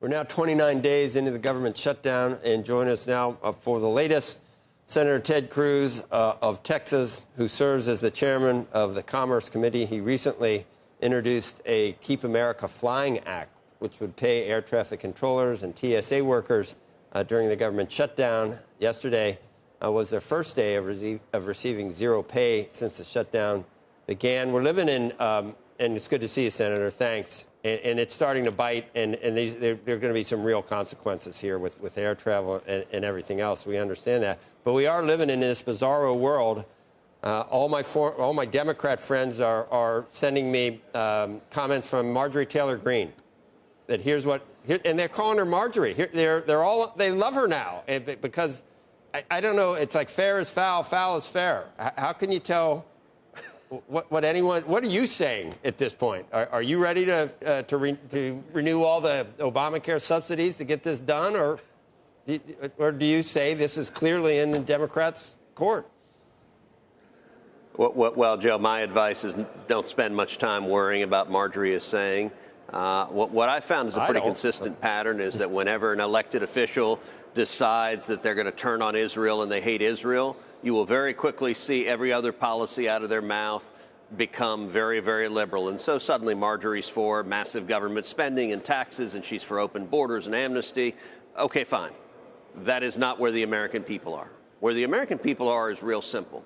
We're now 29 days into the government shutdown, and join us now for the latest, Senator Ted Cruz of Texas, who serves as the chairman of the Commerce Committee. He recently introduced a Keep America Flying Act, which would pay air traffic controllers and TSA workers during the government shutdown. Yesterday was their first day of receiving zero pay since the shutdown began. We're living in, and it's good to see you, Senator. Thanks. And it's starting to bite, and there are going to be some real consequences here with air travel and everything else. We understand that. But we are living in this bizarro world. All my Democrat friends are sending me comments from Marjorie Taylor Greene. That and they're calling her Marjorie. They love her now because I don't know. It's like fair is foul, foul is fair. How can you tell? What are you saying at this point? Are you ready to renew all the Obamacare subsidies to get this done, or do you say this is clearly in the Democrats' court? Well, Joe, my advice is don't spend much time worrying about Marjorie is saying. What I found is a pretty consistent pattern is that whenever an elected official decides that they're going to turn on Israel and they hate Israel, you will very quickly see every other policy out of their mouth become very, very liberal. And so suddenly Marjorie's for massive government spending and taxes, and she's for open borders and amnesty. Okay, fine. That is not where the American people are. Where the American people are is real simple.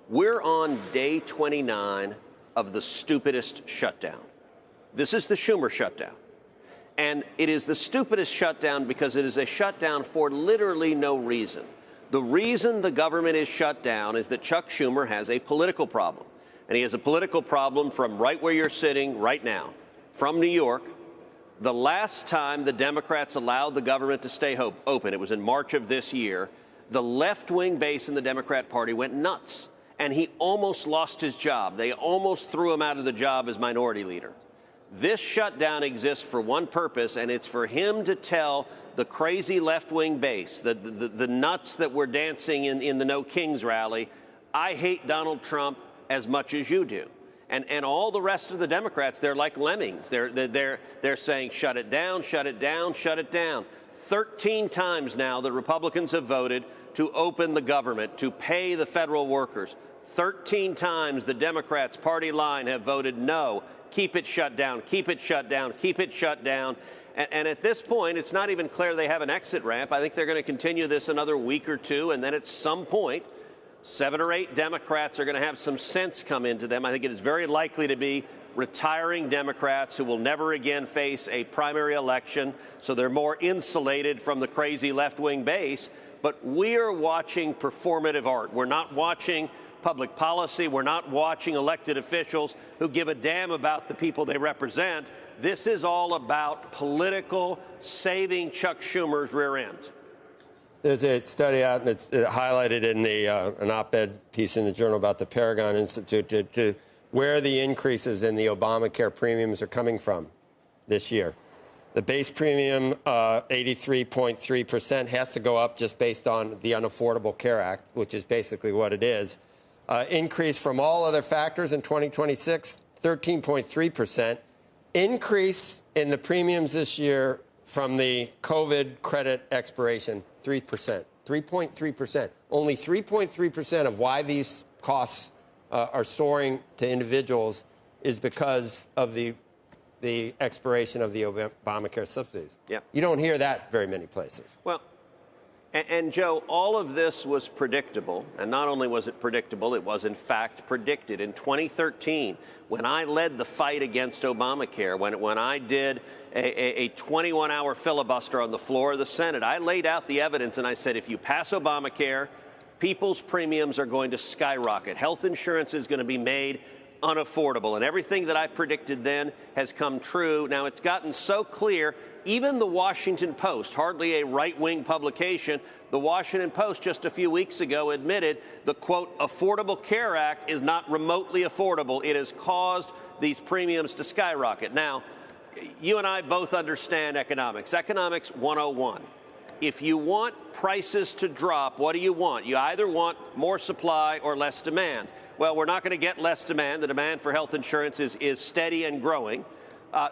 We're on day 29 of the stupidest shutdown. This is the Schumer shutdown. And it is the stupidest shutdown because it is a shutdown for literally no reason. The reason the government is shut down is that Chuck Schumer has a political problem. And he has a political problem from right where you're sitting right now, from New York. The last time the Democrats allowed the government to stay open, it was in March of this year, the left-wing base in the Democrat Party went nuts. And he almost lost his job. They almost threw him out of the job as minority leader. This shutdown exists for one purpose, and it's for him to tell the crazy left-wing base, the nuts that were dancing in the No Kings rally, I hate Donald Trump as much as you do. And all the rest of the Democrats, they're like lemmings. They're saying, shut it down, shut it down, shut it down. 13 times now the Republicans have voted to open the government, to pay the federal workers. 13 times the Democrats' party line have voted no. Keep it shut down, keep it shut down, keep it shut down. And at this point, it's not even clear they have an exit ramp. I think they're going to continue this another week or two, and then at some point, 7 or 8 Democrats are going to have some sense come into them. I think it is very likely to be retiring Democrats who will never again face a primary election, so they're more insulated from the crazy left-wing base. But we are watching performative art. We're not watching public policy. We're not watching elected officials who give a damn about the people they represent. This is all about political saving Chuck Schumer's rear end. There's a study out, and it's highlighted in an op-ed piece in the Journal about the Paragon Institute to where the increases in the Obamacare premiums are coming from this year. The base premium, 83.3%, has to go up just based on the Unaffordable Care Act, which is basically what it is. Increase from all other factors in 2026, 13.3%. Increase in the premiums this year from the COVID credit expiration, 3%, 3.3%. Only 3.3% of why these costs are soaring to individuals is because of the expiration of the Obamacare subsidies. Yep. You don't hear that very many places. Well, and Joe, all of this was predictable. And not only was it predictable, it was in fact predicted. In 2013, when I led the fight against Obamacare, when I did a 21-hour filibuster on the floor of the Senate, I laid out the evidence and I said, if you pass Obamacare, people's premiums are going to skyrocket. Health insurance is going to be made unaffordable. And everything that I predicted then has come true. Now, it's gotten so clear. Even the Washington Post, hardly a right-wing publication, the Washington Post just a few weeks ago admitted the, quote, Affordable Care Act is not remotely affordable. It has caused these premiums to skyrocket. Now, you and I both understand economics. Economics 101. If you want prices to drop, what do you want? You either want more supply or less demand. Well, we're not going to get less demand. The demand for health insurance is steady and growing.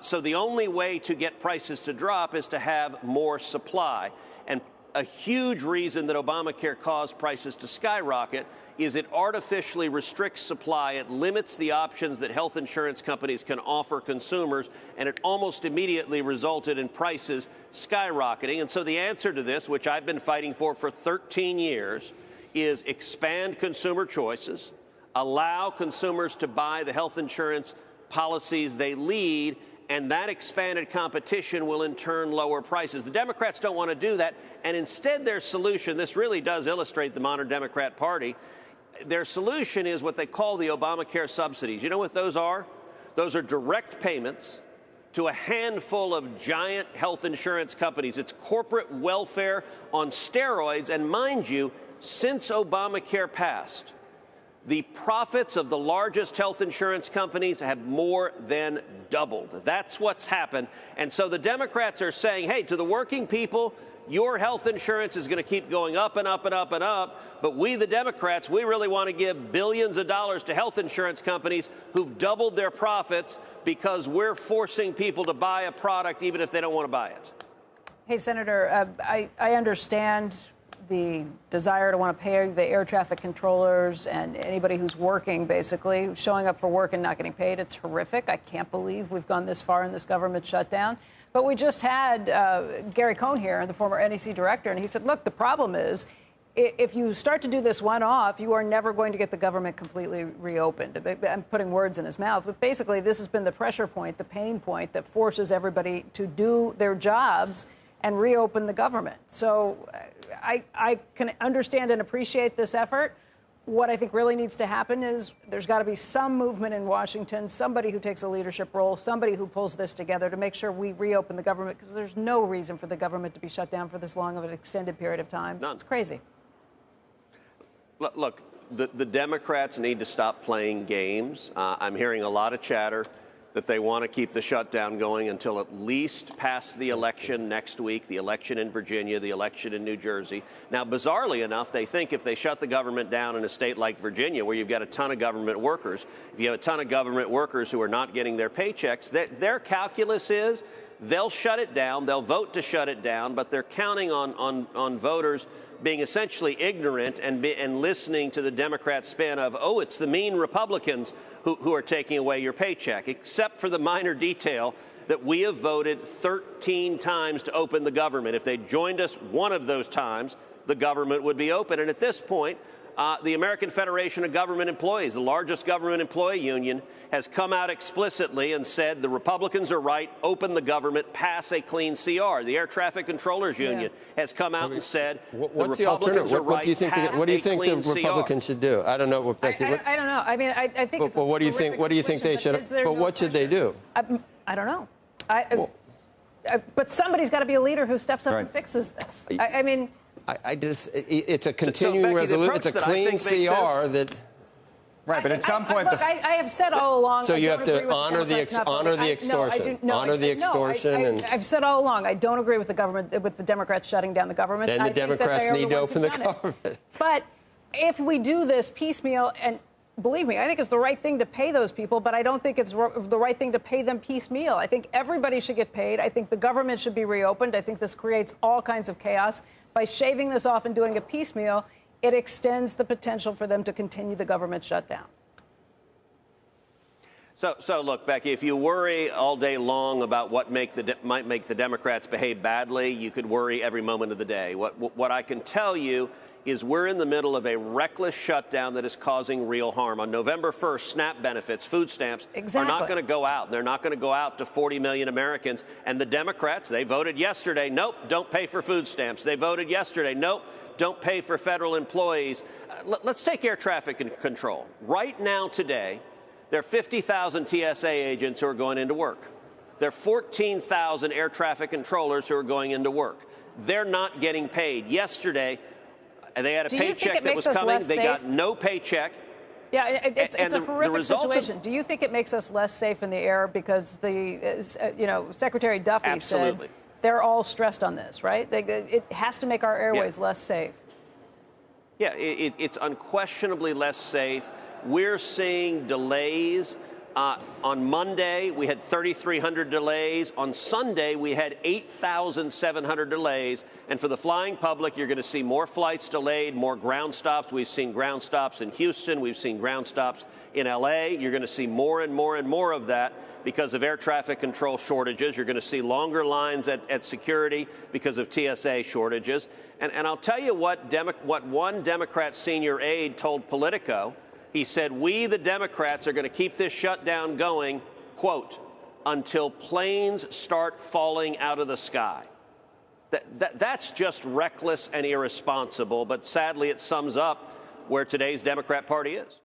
So the only way to get prices to drop is to have more supply. And a huge reason that Obamacare caused prices to skyrocket is it artificially restricts supply. It limits the options that health insurance companies can offer consumers, and it almost immediately resulted in prices skyrocketing. And so the answer to this, which I've been fighting for 13 years, is expand consumer choices, allow consumers to buy the health insurance policies they lead, and that expanded competition will in turn lower prices. The Democrats don't want to do that, and instead their solution, this really does illustrate the modern Democrat Party, their solution is what they call the Obamacare subsidies. You know what those are? Those are direct payments to a handful of giant health insurance companies. It's corporate welfare on steroids, and mind you, since Obamacare passed, the profits of the largest health insurance companies have more than doubled. That's what's happened. And so the Democrats are saying, hey, to the working people, your health insurance is going to keep going up and up and up and up. But we, the Democrats, we really want to give billions of dollars to health insurance companies who've doubled their profits because we're forcing people to buy a product even if they don't want to buy it. Hey, Senator, I understand the desire to want to pay the air traffic controllers and anybody who's working, basically, showing up for work and not getting paid. It's horrific. I can't believe we've gone this far in this government shutdown. But we just had Gary Cohn here, the former NEC director, and he said, look, the problem is if you start to do this one-off, you are never going to get the government completely reopened. I'm putting words in his mouth, but basically this has been the pressure point, the pain point that forces everybody to do their jobs and reopen the government. So I can understand and appreciate this effort. What I think really needs to happen is there's got to be some movement in Washington, somebody who takes a leadership role, somebody who pulls this together to make sure we reopen the government, because there's no reason for the government to be shut down for this long of an extended period of time. None. It's crazy. Look, the Democrats need to stop playing games. I'm hearing a lot of chatter that they want to keep the shutdown going until at least past the election next week, the election in Virginia, the election in New Jersey. Now, bizarrely enough, they think if they shut the government down in a state like Virginia, where you've got a ton of government workers, if you have a ton of government workers who are not getting their paychecks, their calculus is they'll shut it down, they'll vote to shut it down, but they're counting on voters being essentially ignorant and listening to the Democrat spin of, oh, it's the mean Republicans who are taking away your paycheck, except for the minor detail that we have voted 13 times to open the government. If they joined us one of those times, the government would be open. And at this point, the American Federation of Government Employees, the largest government employee union, has come out explicitly and said the Republicans are right, open the government, pass a clean CR. The Air Traffic Controllers Union has come out and said what's the Republicans are right, what do you think the Republicans should do? I don't know. Becky, I don't know. I mean, I think it's what do you think? What do you think they should? But what should they do? I don't know. But somebody's got to be a leader who steps up and fixes this. I mean, it's a continuing resolution. It's a clean CR that. Right, but at some point, I have said all along. So you have to honor the extortion, and I've said all along I don't agree with the government, with the Democrats shutting down the government. Then the Democrats need to open the government. But if we do this piecemeal, and believe me, I think it's the right thing to pay those people, but I don't think it's the right thing to pay them piecemeal. I think everybody should get paid. I think the government should be reopened. I think this creates all kinds of chaos. By shaving this off and doing it piecemeal, it extends the potential for them to continue the government shutdown. So look, Becky, if you worry all day long about what might make the Democrats behave badly, you could worry every moment of the day. What I can tell you is we're in the middle of a reckless shutdown that is causing real harm. On November 1st, SNAP benefits, food stamps, are not going to go out. They're not going to go out to 40 million Americans. And the Democrats, they voted yesterday, nope, don't pay for food stamps. They voted yesterday, nope, don't pay for federal employees. Let's take air traffic control. Right now, today, there are 50,000 TSA agents who are going into work. There are 14,000 air traffic controllers who are going into work. They're not getting paid. Yesterday, they had a paycheck that was coming. They got no paycheck. Yeah, it's a horrific situation. Do you think it makes us less safe in the air because Secretary Duffy said they're all stressed on this, right? It has to make our airways less safe. Yeah, it's unquestionably less safe. We're seeing delays On Monday, we had 3,300 delays. On Sunday, we had 8,700 delays. And for the flying public, you're going to see more flights delayed, more ground stops. We've seen ground stops in Houston. We've seen ground stops in L.A. You're going to see more and more and more of that because of air traffic control shortages. You're going to see longer lines at security because of TSA shortages. And I'll tell you what one Democrat senior aide told Politico. He said, we, the Democrats, are going to keep this shutdown going, quote, until planes start falling out of the sky. That's just reckless and irresponsible, but sadly it sums up where today's Democrat Party is.